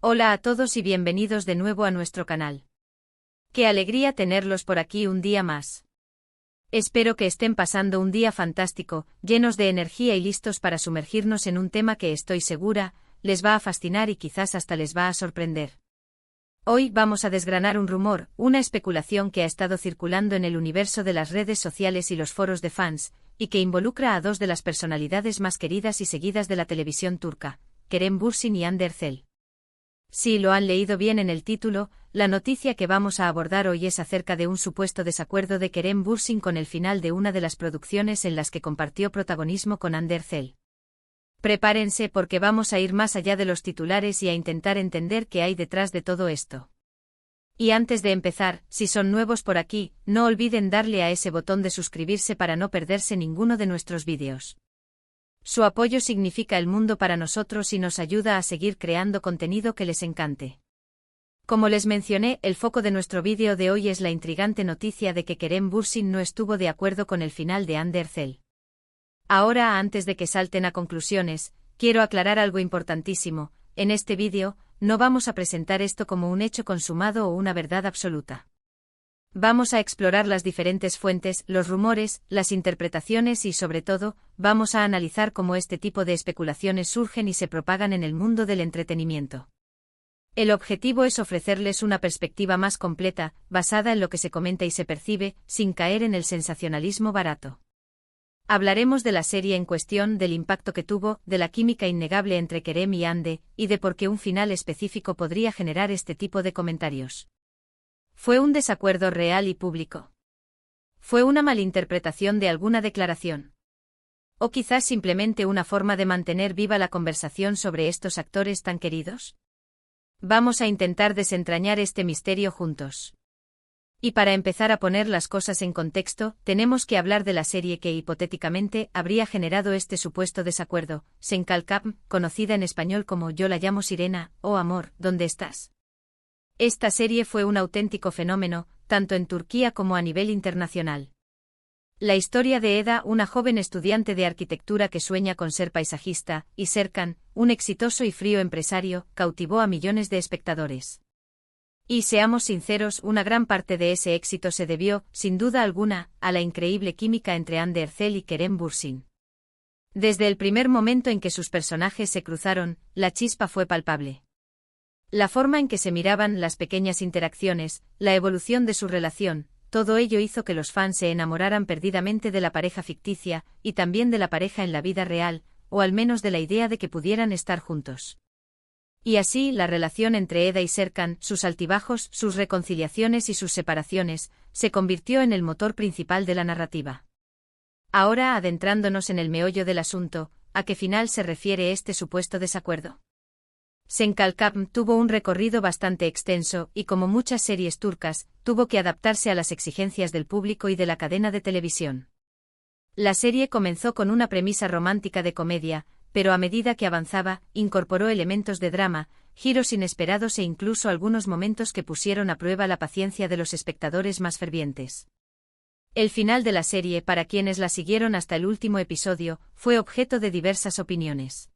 Hola a todos y bienvenidos de nuevo a nuestro canal. Qué alegría tenerlos por aquí un día más. Espero que estén pasando un día fantástico, llenos de energía y listos para sumergirnos en un tema que estoy segura, les va a fascinar y quizás hasta les va a sorprender. Hoy vamos a desgranar un rumor, una especulación que ha estado circulando en el universo de las redes sociales y los foros de fans, y que involucra a dos de las personalidades más queridas y seguidas de la televisión turca, Kerem Bürsin y Hande Erçel. Si lo han leído bien en el título, la noticia que vamos a abordar hoy es acerca de un supuesto desacuerdo de Kerem Bürsin con el final de una de las producciones en las que compartió protagonismo con Hande Erçel. Prepárense porque vamos a ir más allá de los titulares y a intentar entender qué hay detrás de todo esto. Y antes de empezar, si son nuevos por aquí, no olviden darle a ese botón de suscribirse para no perderse ninguno de nuestros vídeos. Su apoyo significa el mundo para nosotros y nos ayuda a seguir creando contenido que les encante. Como les mencioné, el foco de nuestro vídeo de hoy es la intrigante noticia de que Kerem Bürsin no estuvo de acuerdo con el final de Hande Erçel. Ahora, antes de que salten a conclusiones, quiero aclarar algo importantísimo: en este vídeo, no vamos a presentar esto como un hecho consumado o una verdad absoluta. Vamos a explorar las diferentes fuentes, los rumores, las interpretaciones y, sobre todo, vamos a analizar cómo este tipo de especulaciones surgen y se propagan en el mundo del entretenimiento. El objetivo es ofrecerles una perspectiva más completa, basada en lo que se comenta y se percibe, sin caer en el sensacionalismo barato. Hablaremos de la serie en cuestión, del impacto que tuvo, de la química innegable entre Kerem y Hande, y de por qué un final específico podría generar este tipo de comentarios. ¿Fue un desacuerdo real y público? ¿Fue una malinterpretación de alguna declaración? ¿O quizás simplemente una forma de mantener viva la conversación sobre estos actores tan queridos? Vamos a intentar desentrañar este misterio juntos. Y para empezar a poner las cosas en contexto, tenemos que hablar de la serie que hipotéticamente habría generado este supuesto desacuerdo, Sen Kalkam, conocida en español como Yo la llamo Sirena, o Amor, ¿dónde estás? Esta serie fue un auténtico fenómeno, tanto en Turquía como a nivel internacional. La historia de Eda, una joven estudiante de arquitectura que sueña con ser paisajista, y Serkan, un exitoso y frío empresario, cautivó a millones de espectadores. Y seamos sinceros, una gran parte de ese éxito se debió, sin duda alguna, a la increíble química entre Hande Erçel y Kerem Bürsin. Desde el primer momento en que sus personajes se cruzaron, la chispa fue palpable. La forma en que se miraban, las pequeñas interacciones, la evolución de su relación, todo ello hizo que los fans se enamoraran perdidamente de la pareja ficticia, y también de la pareja en la vida real, o al menos de la idea de que pudieran estar juntos. Y así, la relación entre Eda y Serkan, sus altibajos, sus reconciliaciones y sus separaciones, se convirtió en el motor principal de la narrativa. Ahora, adentrándonos en el meollo del asunto, ¿a qué final se refiere este supuesto desacuerdo? Sen Kalkam tuvo un recorrido bastante extenso y, como muchas series turcas, tuvo que adaptarse a las exigencias del público y de la cadena de televisión. La serie comenzó con una premisa romántica de comedia, pero a medida que avanzaba, incorporó elementos de drama, giros inesperados e incluso algunos momentos que pusieron a prueba la paciencia de los espectadores más fervientes. El final de la serie, para quienes la siguieron hasta el último episodio, fue objeto de diversas opiniones.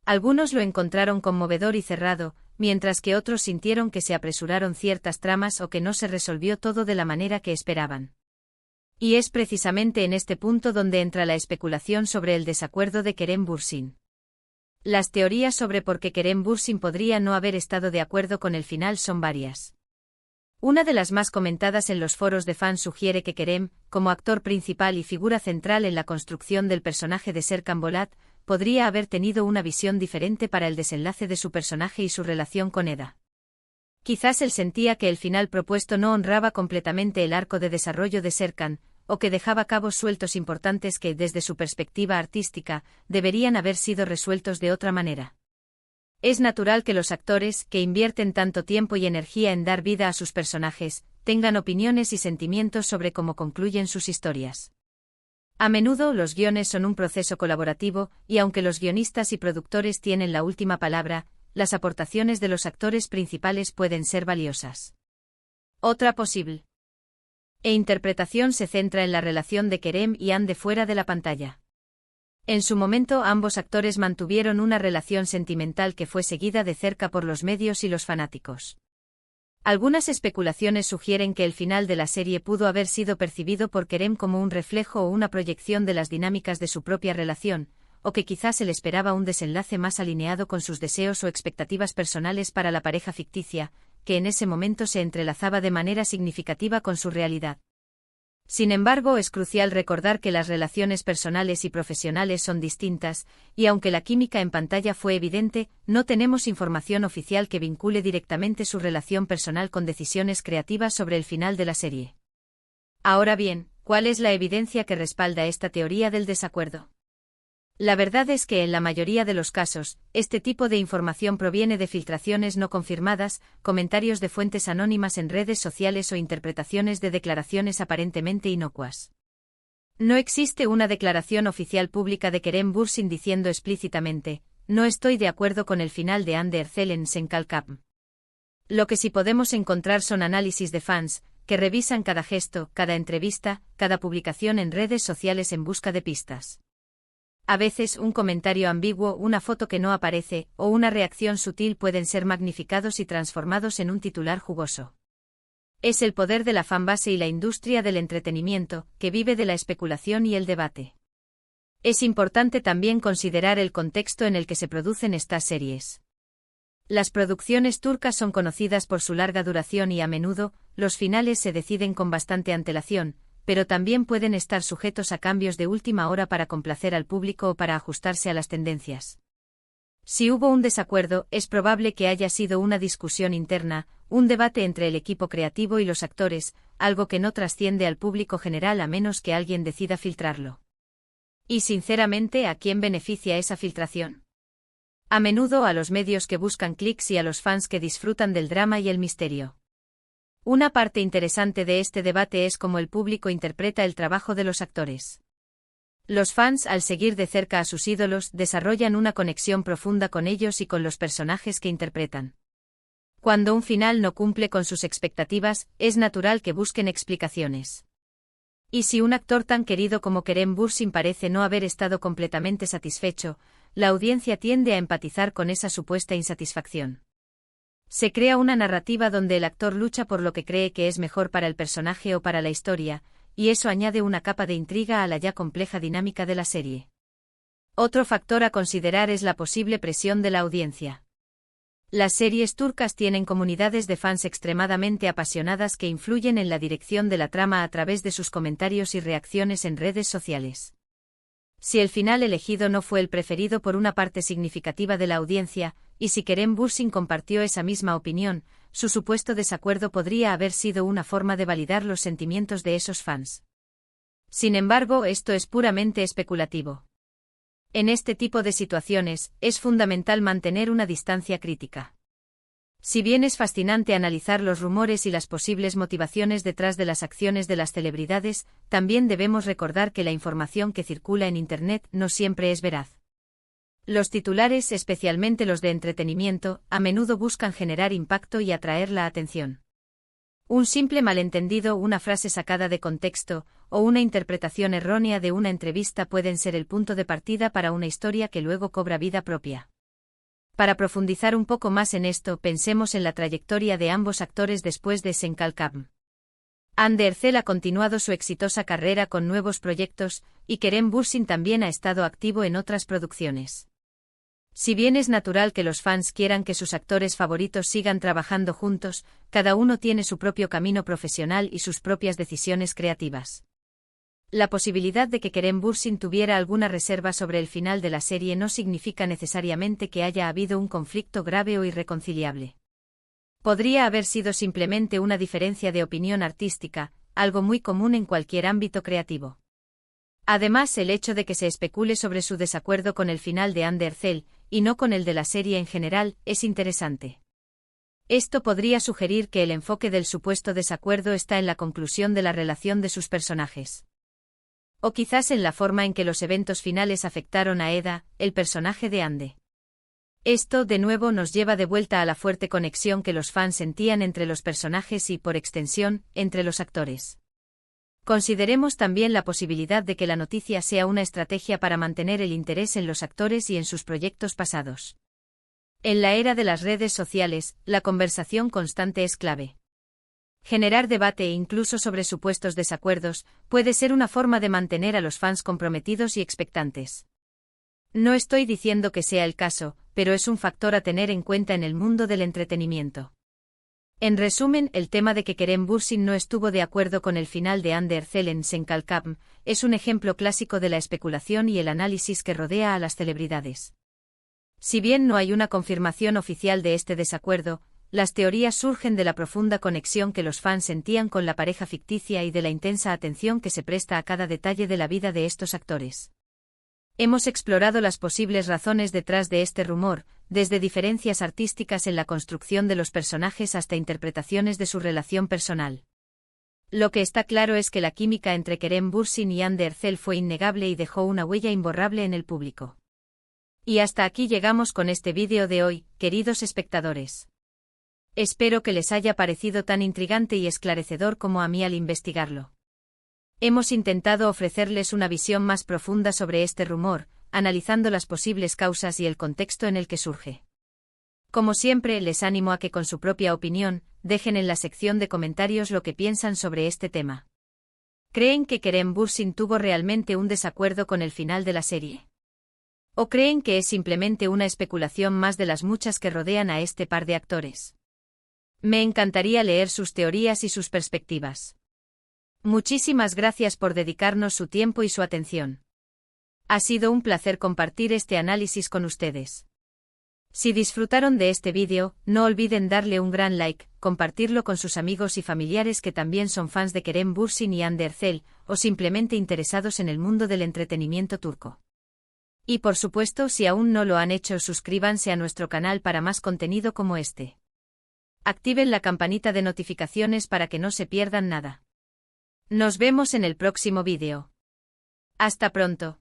Algunos lo encontraron conmovedor y cerrado, mientras que otros sintieron que se apresuraron ciertas tramas o que no se resolvió todo de la manera que esperaban. Y es precisamente en este punto donde entra la especulación sobre el desacuerdo de Kerem Bürsin. Las teorías sobre por qué Kerem Bürsin podría no haber estado de acuerdo con el final son varias. Una de las más comentadas en los foros de fans sugiere que Kerem, como actor principal y figura central en la construcción del personaje de Serkan Bolat, podría haber tenido una visión diferente para el desenlace de su personaje y su relación con Eda. Quizás él sentía que el final propuesto no honraba completamente el arco de desarrollo de Serkan, o que dejaba cabos sueltos importantes que, desde su perspectiva artística, deberían haber sido resueltos de otra manera. Es natural que los actores, que invierten tanto tiempo y energía en dar vida a sus personajes, tengan opiniones y sentimientos sobre cómo concluyen sus historias. A menudo los guiones son un proceso colaborativo, y aunque los guionistas y productores tienen la última palabra, las aportaciones de los actores principales pueden ser valiosas. Otra posible interpretación se centra en la relación de Kerem y Hande fuera de la pantalla. En su momento ambos actores mantuvieron una relación sentimental que fue seguida de cerca por los medios y los fanáticos. Algunas especulaciones sugieren que el final de la serie pudo haber sido percibido por Kerem como un reflejo o una proyección de las dinámicas de su propia relación, o que quizás se le esperaba un desenlace más alineado con sus deseos o expectativas personales para la pareja ficticia, que en ese momento se entrelazaba de manera significativa con su realidad. Sin embargo, es crucial recordar que las relaciones personales y profesionales son distintas, y aunque la química en pantalla fue evidente, no tenemos información oficial que vincule directamente su relación personal con decisiones creativas sobre el final de la serie. Ahora bien, ¿cuál es la evidencia que respalda esta teoría del desacuerdo? La verdad es que en la mayoría de los casos, este tipo de información proviene de filtraciones no confirmadas, comentarios de fuentes anónimas en redes sociales o interpretaciones de declaraciones aparentemente inocuas. No existe una declaración oficial pública de Kerem Bürsin diciendo explícitamente: "No estoy de acuerdo con el final de Hande Erçel en Senkalkapm". Lo que sí podemos encontrar son análisis de fans, que revisan cada gesto, cada entrevista, cada publicación en redes sociales en busca de pistas. A veces un comentario ambiguo, una foto que no aparece, o una reacción sutil pueden ser magnificados y transformados en un titular jugoso. Es el poder de la fanbase y la industria del entretenimiento, que vive de la especulación y el debate. Es importante también considerar el contexto en el que se producen estas series. Las producciones turcas son conocidas por su larga duración y a menudo, los finales se deciden con bastante antelación, pero también pueden estar sujetos a cambios de última hora para complacer al público o para ajustarse a las tendencias. Si hubo un desacuerdo, es probable que haya sido una discusión interna, un debate entre el equipo creativo y los actores, algo que no trasciende al público general a menos que alguien decida filtrarlo. Y sinceramente, ¿a quién beneficia esa filtración? A menudo a los medios que buscan clics y a los fans que disfrutan del drama y el misterio. Una parte interesante de este debate es cómo el público interpreta el trabajo de los actores. Los fans, al seguir de cerca a sus ídolos, desarrollan una conexión profunda con ellos y con los personajes que interpretan. Cuando un final no cumple con sus expectativas, es natural que busquen explicaciones. Y si un actor tan querido como Kerem Bürsin parece no haber estado completamente satisfecho, la audiencia tiende a empatizar con esa supuesta insatisfacción. Se crea una narrativa donde el actor lucha por lo que cree que es mejor para el personaje o para la historia, y eso añade una capa de intriga a la ya compleja dinámica de la serie. Otro factor a considerar es la posible presión de la audiencia. Las series turcas tienen comunidades de fans extremadamente apasionadas que influyen en la dirección de la trama a través de sus comentarios y reacciones en redes sociales. Si el final elegido no fue el preferido por una parte significativa de la audiencia, y si Kerem Bürsin compartió esa misma opinión, su supuesto desacuerdo podría haber sido una forma de validar los sentimientos de esos fans. Sin embargo, esto es puramente especulativo. En este tipo de situaciones, es fundamental mantener una distancia crítica. Si bien es fascinante analizar los rumores y las posibles motivaciones detrás de las acciones de las celebridades, también debemos recordar que la información que circula en Internet no siempre es veraz. Los titulares, especialmente los de entretenimiento, a menudo buscan generar impacto y atraer la atención. Un simple malentendido, una frase sacada de contexto, o una interpretación errónea de una entrevista pueden ser el punto de partida para una historia que luego cobra vida propia. Para profundizar un poco más en esto, pensemos en la trayectoria de ambos actores después de Senkalkapm. Hande Erçel ha continuado su exitosa carrera con nuevos proyectos, y Kerem Bürsin también ha estado activo en otras producciones. Si bien es natural que los fans quieran que sus actores favoritos sigan trabajando juntos, cada uno tiene su propio camino profesional y sus propias decisiones creativas. La posibilidad de que Kerem Bürsin tuviera alguna reserva sobre el final de la serie no significa necesariamente que haya habido un conflicto grave o irreconciliable. Podría haber sido simplemente una diferencia de opinión artística, algo muy común en cualquier ámbito creativo. Además, el hecho de que se especule sobre su desacuerdo con el final de Hande Erçel, y no con el de la serie en general, es interesante. Esto podría sugerir que el enfoque del supuesto desacuerdo está en la conclusión de la relación de sus personajes. O quizás en la forma en que los eventos finales afectaron a Eda, el personaje de Hande. Esto, de nuevo, nos lleva de vuelta a la fuerte conexión que los fans sentían entre los personajes y, por extensión, entre los actores. Consideremos también la posibilidad de que la noticia sea una estrategia para mantener el interés en los actores y en sus proyectos pasados. En la era de las redes sociales, la conversación constante es clave. Generar debate incluso sobre supuestos desacuerdos puede ser una forma de mantener a los fans comprometidos y expectantes. No estoy diciendo que sea el caso, pero es un factor a tener en cuenta en el mundo del entretenimiento. En resumen, el tema de que Kerem Bürsin no estuvo de acuerdo con el final de Hande Erçel en Senkalkam es un ejemplo clásico de la especulación y el análisis que rodea a las celebridades. Si bien no hay una confirmación oficial de este desacuerdo, las teorías surgen de la profunda conexión que los fans sentían con la pareja ficticia y de la intensa atención que se presta a cada detalle de la vida de estos actores. Hemos explorado las posibles razones detrás de este rumor, desde diferencias artísticas en la construcción de los personajes hasta interpretaciones de su relación personal. Lo que está claro es que la química entre Kerem Bürsin y Hande Erçel fue innegable y dejó una huella imborrable en el público. Y hasta aquí llegamos con este vídeo de hoy, queridos espectadores. Espero que les haya parecido tan intrigante y esclarecedor como a mí al investigarlo. Hemos intentado ofrecerles una visión más profunda sobre este rumor, analizando las posibles causas y el contexto en el que surge. Como siempre, les animo a que con su propia opinión, dejen en la sección de comentarios lo que piensan sobre este tema. ¿Creen que Kerem Bürsin tuvo realmente un desacuerdo con el final de la serie? ¿O creen que es simplemente una especulación más de las muchas que rodean a este par de actores? Me encantaría leer sus teorías y sus perspectivas. Muchísimas gracias por dedicarnos su tiempo y su atención. Ha sido un placer compartir este análisis con ustedes. Si disfrutaron de este vídeo, no olviden darle un gran like, compartirlo con sus amigos y familiares que también son fans de Kerem Bürsin y Hande Erçel, o simplemente interesados en el mundo del entretenimiento turco. Y por supuesto, si aún no lo han hecho, suscríbanse a nuestro canal para más contenido como este. Activen la campanita de notificaciones para que no se pierdan nada. Nos vemos en el próximo vídeo. Hasta pronto.